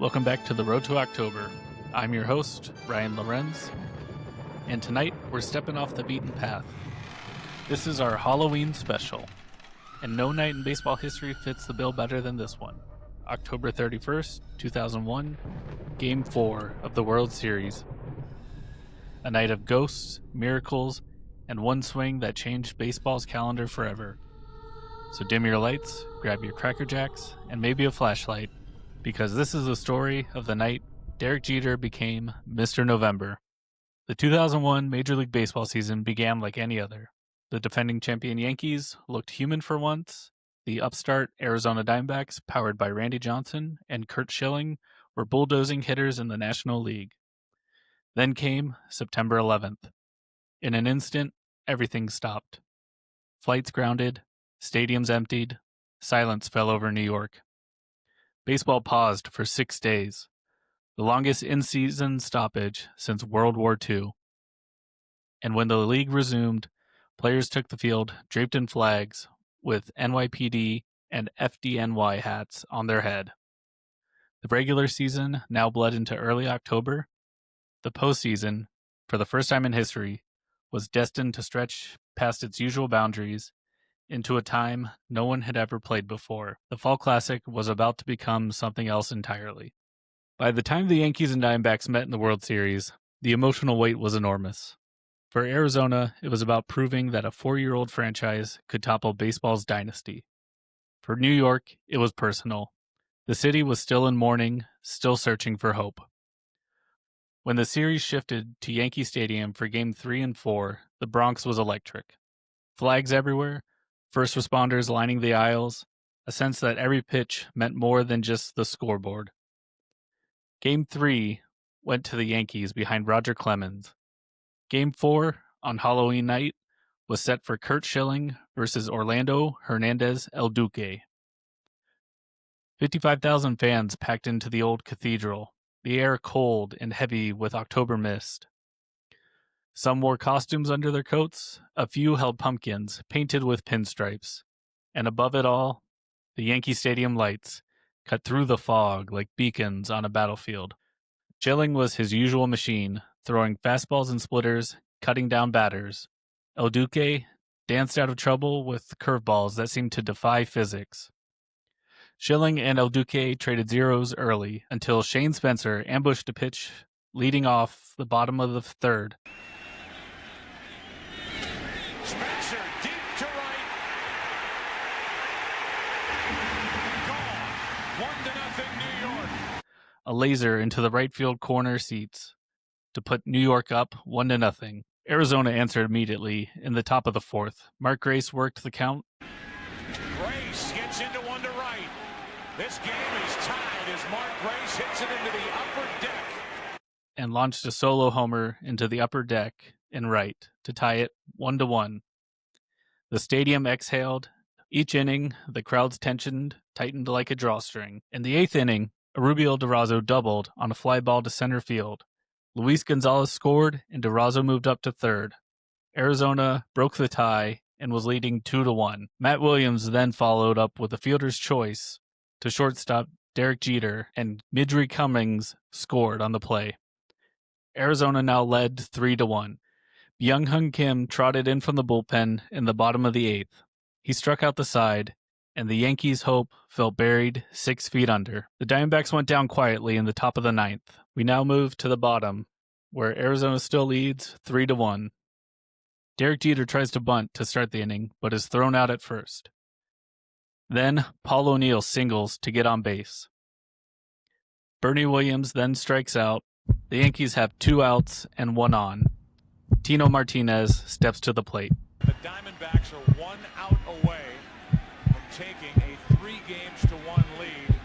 Welcome back to the Road to October. I'm your host, Ryan Lorenz, and tonight we're stepping off the beaten path. This is our Halloween special, and no night in baseball history fits the bill better than this one. October 31st, 2001, Game 4 of the World Series. A night of ghosts, miracles, and one swing that changed baseball's calendar forever. So dim your lights, grab your Cracker Jacks, and maybe a flashlight, because this is the story of the night Derek Jeter became Mr. November. The 2001 Major League Baseball season began like any other. The defending champion Yankees looked human for once. The upstart Arizona Diamondbacks, powered by Randy Johnson and Curt Schilling, were bulldozing hitters in the National League. Then came September 11th. In an instant, everything stopped. Flights grounded, stadiums emptied, silence fell over New York. Baseball paused for 6 days, the longest in-season stoppage since World War II. And when the league resumed, players took the field draped in flags with NYPD and FDNY hats on their head. The regular season now bled into early October. The postseason, for the first time in history, was destined to stretch past its usual boundaries into a time no one had ever played before. The Fall Classic was about to become something else entirely. By the time the Yankees and Diamondbacks met in the World Series, the emotional weight was enormous. For Arizona, it was about proving that a 4-year-old franchise could topple baseball's dynasty. For New York, it was personal. The city was still in mourning, still searching for hope. When the series shifted to Yankee Stadium for Game 3 and 4, the Bronx was electric. Flags everywhere, first responders lining the aisles, a sense that every pitch meant more than just the scoreboard. Game 3 went to the Yankees behind Roger Clemens. Game 4, on Halloween night, was set for Curt Schilling versus Orlando Hernandez El Duque. 55,000 fans packed into the old cathedral, the air cold and heavy with October mist. Some wore costumes under their coats, a few held pumpkins painted with pinstripes, and above it all, the Yankee Stadium lights cut through the fog like beacons on a battlefield. Schilling was his usual machine, throwing fastballs and splitters, cutting down batters. El Duque danced out of trouble with curveballs that seemed to defy physics. Schilling and El Duque traded zeros early until Shane Spencer ambushed a pitch leading off the bottom of the third. Spencer deep to right. Gone. 1-0 New York. A laser into the right field corner seats to put New York up 1-0. Arizona answered immediately in the top of the fourth. Mark Grace worked the count. Grace gets into one to right. This game is tied as Mark Grace hits it into the upper deck. And launched a solo homer into the upper deck and right to tie it 1-1. The stadium exhaled. Each inning, the crowd's tension tightened like a drawstring. In the 8th inning, Arubio Durazo doubled on a fly ball to center field. Luis Gonzalez scored, and Durazo moved up to third. Arizona broke the tie and was leading 2-1. Matt Williams then followed up with a fielder's choice to shortstop Derek Jeter, and Midri Cummings scored on the play. Arizona now led 3-1. Byung-Hyun Kim trotted in from the bullpen in the bottom of the 8th. He struck out the side, and the Yankees' hope felt buried 6 feet under. The Diamondbacks went down quietly in the top of the 9th. We now move to the bottom, where Arizona still leads 3-1. Derek Jeter tries to bunt to start the inning, but is thrown out at first. Then Paul O'Neill singles to get on base. Bernie Williams then strikes out. The Yankees have 2 outs and 1 on. Tino Martinez steps to the plate. The Diamondbacks are 1 out away from taking a 3-1 lead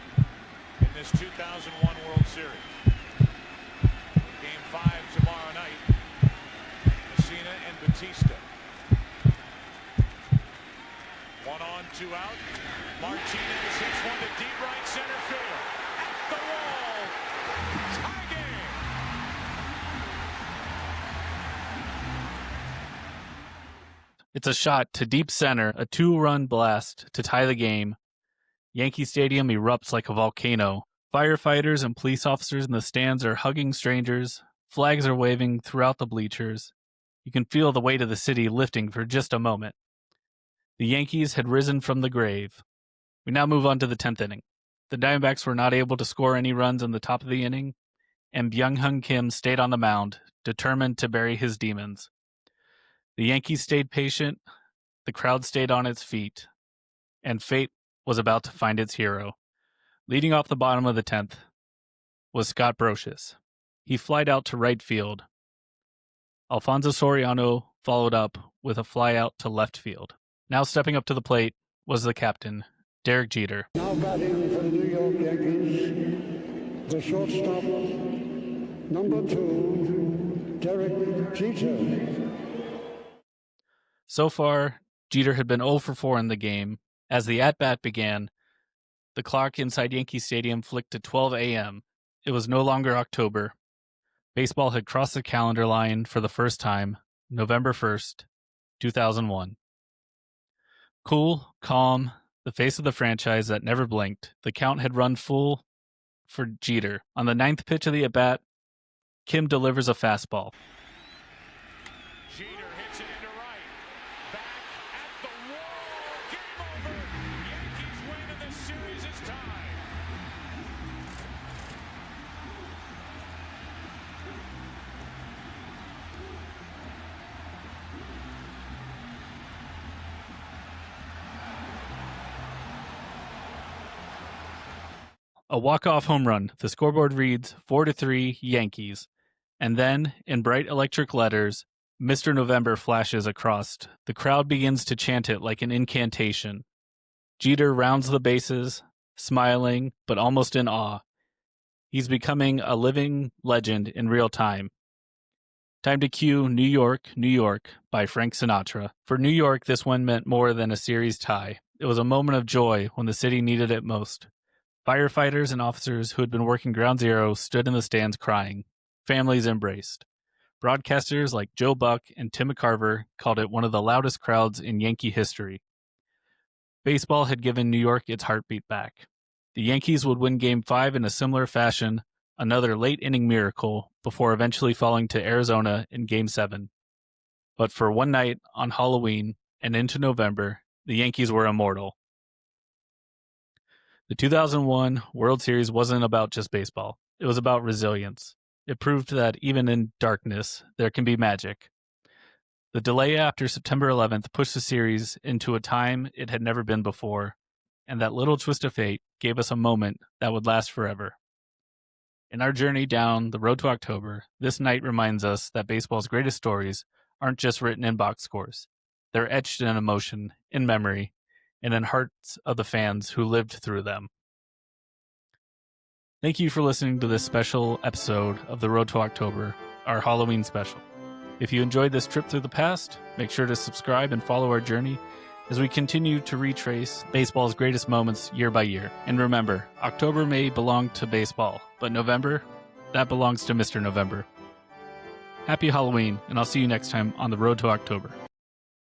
in this 2001 World Series. Game 5 tomorrow night. Messina and Batista. 1 on, 2 out. Martinez hits one to deep right center field. At the wall. Tie game. It's a shot to deep center, a 2-run blast to tie the game. Yankee Stadium erupts like a volcano. Firefighters and police officers in the stands are hugging strangers. Flags are waving throughout the bleachers. You can feel the weight of the city lifting for just a moment. The Yankees had risen from the grave. We now move on to the 10th inning. The Diamondbacks were not able to score any runs in the top of the inning, and Byung-Hyun Kim stayed on the mound, determined to bury his demons. The Yankees stayed patient, the crowd stayed on its feet, and fate was about to find its hero. Leading off the bottom of the 10th was Scott Brocious. He flied out to right field. Alfonso Soriano followed up with a fly out to left field. Now stepping up to the plate was the captain, Derek Jeter. Now batting for the New York Yankees, the shortstop, number 2, Derek Jeter. So far, Jeter had been 0 for 4 in the game. As the at-bat began, the clock inside Yankee Stadium flicked to 12 a.m. It was no longer October. Baseball had crossed the calendar line for the first time, November 1st, 2001. Cool, calm, the face of the franchise that never blinked, the count had run full for Jeter. On the 9th pitch of the at-bat, Kim delivers a fastball. Jeter hits it into right. Back at the wall. Game over. Yankees win and this series is tied. A walk-off home run. The scoreboard reads 4-3 Yankees. And then, in bright electric letters, Mr. November flashes across. The crowd begins to chant it like an incantation. Jeter rounds the bases, smiling, but almost in awe. He's becoming a living legend in real time. Time to cue New York, New York by Frank Sinatra. For New York, this one meant more than a series tie. It was a moment of joy when the city needed it most. Firefighters and officers who had been working ground zero stood in the stands crying. Families embraced. Broadcasters like Joe Buck and Tim McCarver called it one of the loudest crowds in Yankee history. Baseball had given New York its heartbeat back. The Yankees would win Game 5 in a similar fashion, another late-inning miracle, before eventually falling to Arizona in Game 7. But for one night on Halloween and into November, the Yankees were immortal. The 2001 World Series wasn't about just baseball. It was about resilience. It proved that even in darkness, there can be magic. The delay after September 11th pushed the series into a time it had never been before, and that little twist of fate gave us a moment that would last forever. In our journey down the road to October, this night reminds us that baseball's greatest stories aren't just written in box scores. They're etched in emotion, in memory, and in hearts of the fans who lived through them. Thank you for listening to this special episode of The Road to October, our Halloween special. If you enjoyed this trip through the past, make sure to subscribe and follow our journey as we continue to retrace baseball's greatest moments year by year. And remember, October may belong to baseball, but November, that belongs to Mr. November. Happy Halloween, and I'll see you next time on The Road to October.